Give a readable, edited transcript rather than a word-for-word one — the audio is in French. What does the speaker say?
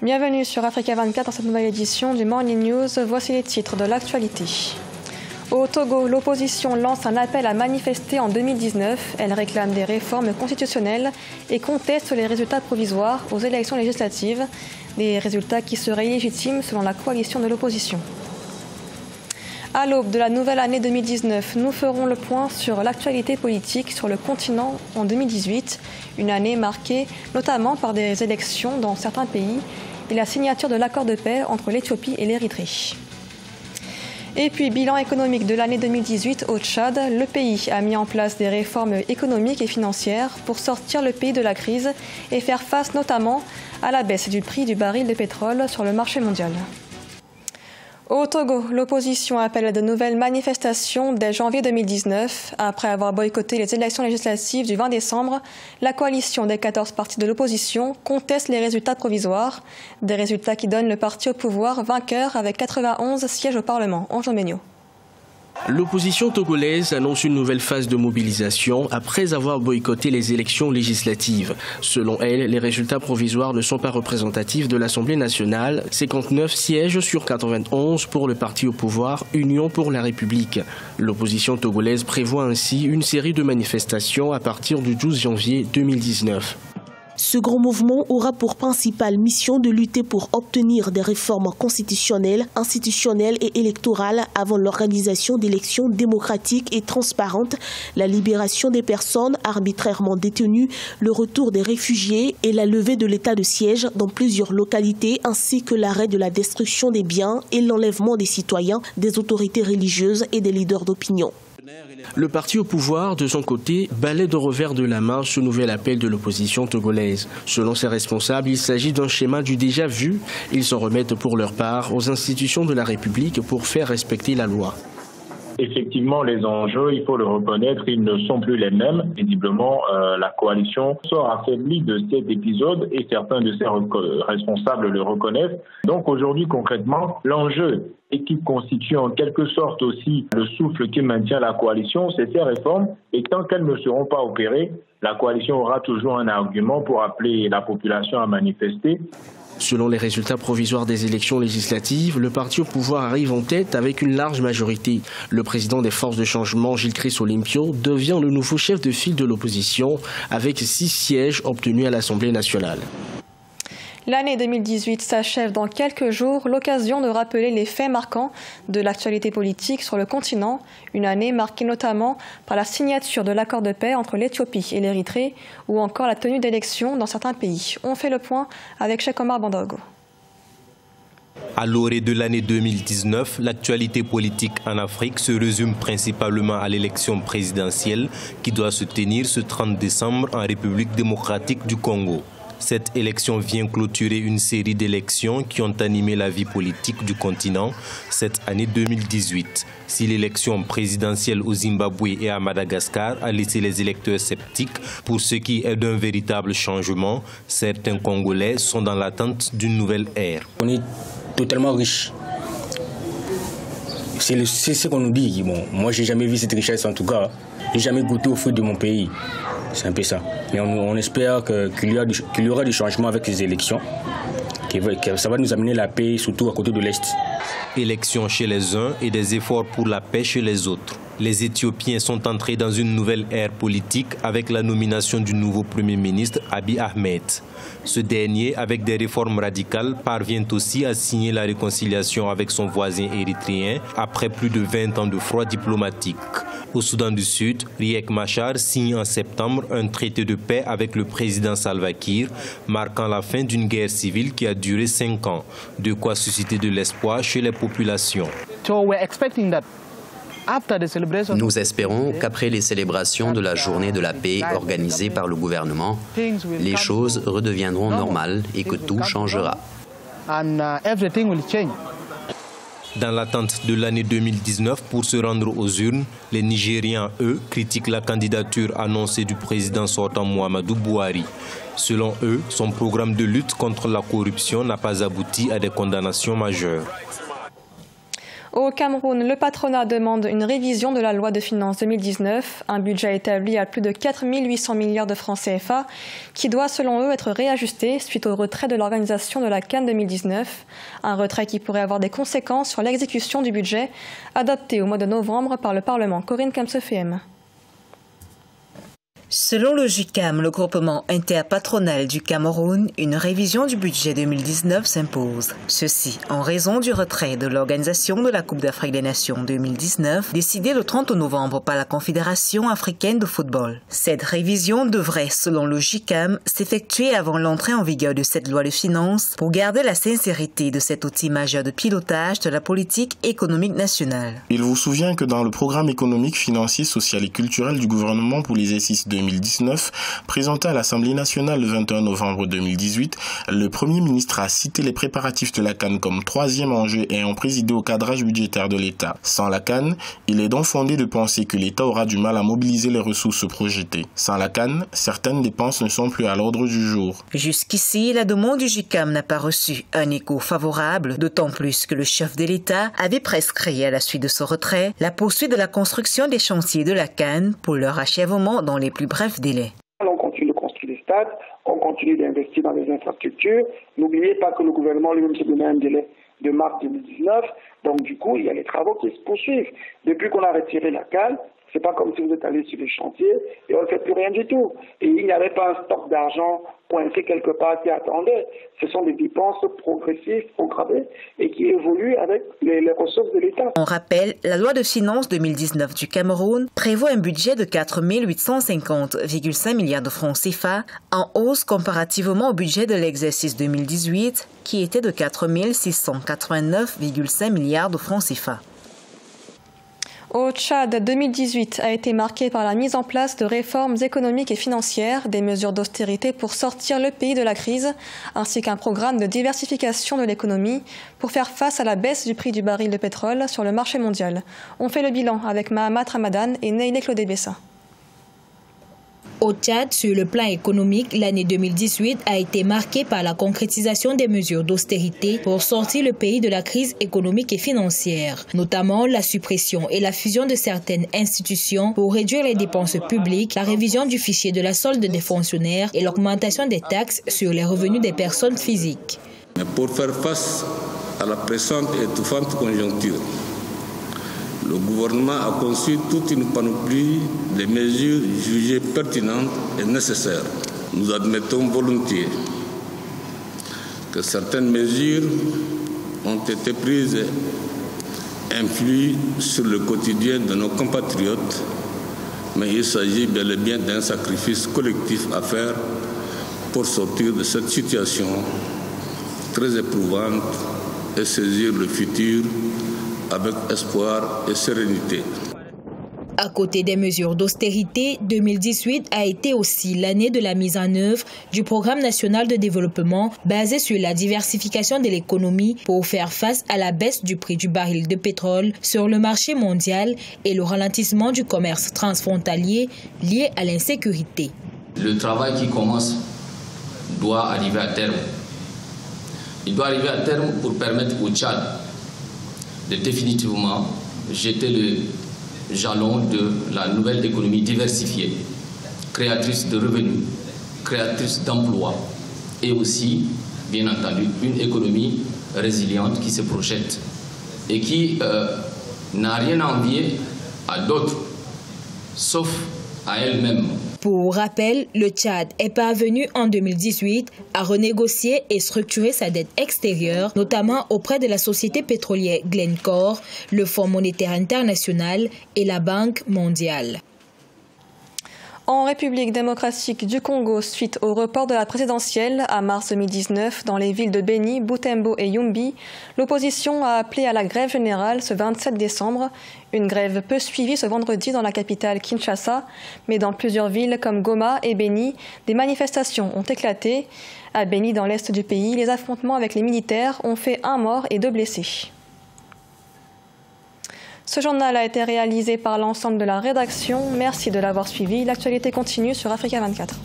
Bienvenue sur Africa 24 dans cette nouvelle édition du Morning News. Voici les titres de l'actualité. Au Togo, l'opposition lance un appel à manifester en 2019. Elle réclame des réformes constitutionnelles et conteste les résultats provisoires aux élections législatives, des résultats qui seraient illégitimes selon la coalition de l'opposition. À l'aube de la nouvelle année 2019, nous ferons le point sur l'actualité politique sur le continent en 2018, une année marquée notamment par des élections dans certains pays et la signature de l'accord de paix entre l'Éthiopie et l'Érythrée. Et puis, bilan économique de l'année 2018 au Tchad, le pays a mis en place des réformes économiques et financières pour sortir le pays de la crise et faire face notamment à la baisse du prix du baril de pétrole sur le marché mondial. Au Togo, l'opposition appelle à de nouvelles manifestations dès janvier 2019. Après avoir boycotté les élections législatives du 20 décembre, la coalition des 14 partis de l'opposition conteste les résultats provisoires, des résultats qui donnent le parti au pouvoir vainqueur avec 91 sièges au Parlement. Ange Méniot. L'opposition togolaise annonce une nouvelle phase de mobilisation après avoir boycotté les élections législatives. Selon elle, les résultats provisoires ne sont pas représentatifs de l'Assemblée nationale. 59 sièges sur 91 pour le parti au pouvoir, Union pour la République. L'opposition togolaise prévoit ainsi une série de manifestations à partir du 12 janvier 2019. Ce grand mouvement aura pour principale mission de lutter pour obtenir des réformes constitutionnelles, institutionnelles et électorales avant l'organisation d'élections démocratiques et transparentes, la libération des personnes arbitrairement détenues, le retour des réfugiés et la levée de l'état de siège dans plusieurs localités ainsi que l'arrêt de la destruction des biens et l'enlèvement des citoyens, des autorités religieuses et des leaders d'opinion. Le parti au pouvoir, de son côté, balaie de revers de la main ce nouvel appel de l'opposition togolaise. Selon ses responsables, il s'agit d'un schéma du déjà vu. Ils s'en remettent pour leur part aux institutions de la République pour faire respecter la loi. Effectivement, les enjeux, il faut le reconnaître, ils ne sont plus les mêmes. Visiblement, la coalition sort affaiblie de cet épisode et certains de ses responsables le reconnaissent. Donc aujourd'hui, concrètement, l'enjeu et qui constitue en quelque sorte aussi le souffle qui maintient la coalition, c'est ces réformes. Et tant qu'elles ne seront pas opérées, la coalition aura toujours un argument pour appeler la population à manifester. Selon les résultats provisoires des élections législatives, le parti au pouvoir arrive en tête avec une large majorité. Le président des forces de changement, Gilles Chris-Olympio, devient le nouveau chef de file de l'opposition avec 6 sièges obtenus à l'Assemblée nationale. L'année 2018 s'achève dans quelques jours, l'occasion de rappeler les faits marquants de l'actualité politique sur le continent. Une année marquée notamment par la signature de l'accord de paix entre l'Éthiopie et l'Érythrée ou encore la tenue d'élections dans certains pays. On fait le point avec Cheikh Omar Bandogo. À l'orée de l'année 2019, l'actualité politique en Afrique se résume principalement à l'élection présidentielle qui doit se tenir ce 30 décembre en République démocratique du Congo. Cette élection vient clôturer une série d'élections qui ont animé la vie politique du continent cette année 2018. Si l'élection présidentielle au Zimbabwe et à Madagascar a laissé les électeurs sceptiques pour ce qui est d'un véritable changement, certains Congolais sont dans l'attente d'une nouvelle ère. On est totalement riche. C'est ce qu'on nous dit. Bon, moi, j'ai jamais vu cette richesse en tout cas. J'ai jamais goûté au fruit de mon pays. C'est un peu ça. Mais on espère qu'il y aura du changement avec les élections. Que ça va nous amener la paix, surtout à côté de l'Est. Élections chez les uns et des efforts pour la paix chez les autres. Les Éthiopiens sont entrés dans une nouvelle ère politique avec la nomination du nouveau Premier ministre Abiy Ahmed. Ce dernier, avec des réformes radicales, parvient aussi à signer la réconciliation avec son voisin érythréen après plus de 20 ans de froid diplomatique. Au Soudan du Sud, Riek Machar signe en septembre un traité de paix avec le président Salva Kiir, marquant la fin d'une guerre civile qui a duré 5 ans, de quoi susciter de l'espoir chez les populations. Nous espérons qu'après les célébrations de la journée de la paix organisée par le gouvernement, les choses redeviendront normales et que tout changera. Dans l'attente de l'année 2019 pour se rendre aux urnes, les Nigériens, eux, critiquent la candidature annoncée du président sortant Muhammadu Buhari. Selon eux, son programme de lutte contre la corruption n'a pas abouti à des condamnations majeures. Au Cameroun, le patronat demande une révision de la loi de finances 2019, un budget établi à plus de 4 800 milliards de francs CFA, qui doit selon eux être réajusté suite au retrait de l'organisation de la CAN 2019, un retrait qui pourrait avoir des conséquences sur l'exécution du budget adopté au mois de novembre par le Parlement. Corinne Kamsefem. Selon le JUCAM, le groupement interpatronal du Cameroun, une révision du budget 2019 s'impose. Ceci en raison du retrait de l'organisation de la Coupe d'Afrique des Nations 2019, décidée le 30 novembre par la Confédération africaine de football. Cette révision devrait, selon le JUCAM, s'effectuer avant l'entrée en vigueur de cette loi de finances pour garder la sincérité de cet outil majeur de pilotage de la politique économique nationale. Il vous souvient que dans le programme économique, financier, social et culturel du gouvernement pour l'exercice 2019, présenté à l'Assemblée nationale le 21 novembre 2018, le Premier ministre a cité les préparatifs de la CAN comme troisième enjeu ayant présidé au cadrage budgétaire de l'État. Sans la CAN, il est donc fondé de penser que l'État aura du mal à mobiliser les ressources projetées. Sans la CAN, certaines dépenses ne sont plus à l'ordre du jour. Jusqu'ici, la demande du JUCAM n'a pas reçu un écho favorable, d'autant plus que le chef de l'État avait prescrit à la suite de ce retrait la poursuite de la construction des chantiers de la CAN pour leur achèvement dans les plus bref délai. On continue de construire des stades, on continue d'investir dans les infrastructures. N'oubliez pas que le gouvernement lui-même se donnait un délai de mars 2019. Donc du coup, il y a les travaux qui se poursuivent. Depuis qu'on a retiré la CAN, c'est pas comme si vous êtes allé sur les chantiers et on ne fait plus rien du tout. Et il n'y avait pas un stock d'argent coincé quelque part qui attendait. Ce sont des dépenses progressives, programmées et qui évoluent avec les ressources de l'État. On rappelle, la loi de finances 2019 du Cameroun prévoit un budget de 4 850,5 milliards de francs CFA, en hausse comparativement au budget de l'exercice 2018 qui était de 4 689,5 milliards de francs CFA. Au Tchad, 2018 a été marqué par la mise en place de réformes économiques et financières, des mesures d'austérité pour sortir le pays de la crise, ainsi qu'un programme de diversification de l'économie pour faire face à la baisse du prix du baril de pétrole sur le marché mondial. On fait le bilan avec Mahamat Ramadan et Neile Claudé Bessa. Au Tchad, sur le plan économique, l'année 2018 a été marquée par la concrétisation des mesures d'austérité pour sortir le pays de la crise économique et financière, notamment la suppression et la fusion de certaines institutions pour réduire les dépenses publiques, la révision du fichier de la solde des fonctionnaires et l'augmentation des taxes sur les revenus des personnes physiques. Mais pour faire face à la pressante et étouffante conjoncture, le gouvernement a conçu toute une panoplie de mesures jugées pertinentes et nécessaires. Nous admettons volontiers que certaines mesures ont été prises et influent sur le quotidien de nos compatriotes, mais il s'agit bel et bien d'un sacrifice collectif à faire pour sortir de cette situation très éprouvante et saisir le futur avec espoir et sérénité. À côté des mesures d'austérité, 2018 a été aussi l'année de la mise en œuvre du programme national de développement basé sur la diversification de l'économie pour faire face à la baisse du prix du baril de pétrole sur le marché mondial et le ralentissement du commerce transfrontalier lié à l'insécurité. Le travail qui commence doit arriver à terme. Il doit arriver à terme pour permettre au Tchad de définitivement jeter le jalon de la nouvelle économie diversifiée, créatrice de revenus, créatrice d'emplois et aussi, bien entendu, une économie résiliente qui se projette et qui n'a rien à envier à d'autres, sauf à elle-même. Pour rappel, le Tchad est parvenu en 2018 à renégocier et structurer sa dette extérieure, notamment auprès de la société pétrolière Glencore, le Fonds monétaire international et la Banque mondiale. En République démocratique du Congo, suite au report de la présidentielle à mars 2019 dans les villes de Beni, Butembo et Yumbi, l'opposition a appelé à la grève générale ce 27 décembre. Une grève peu suivie ce vendredi dans la capitale Kinshasa, mais dans plusieurs villes comme Goma et Beni, des manifestations ont éclaté. À Beni, dans l'est du pays, les affrontements avec les militaires ont fait 1 mort et 2 blessés. Ce journal a été réalisé par l'ensemble de la rédaction. Merci de l'avoir suivi. L'actualité continue sur Africa 24.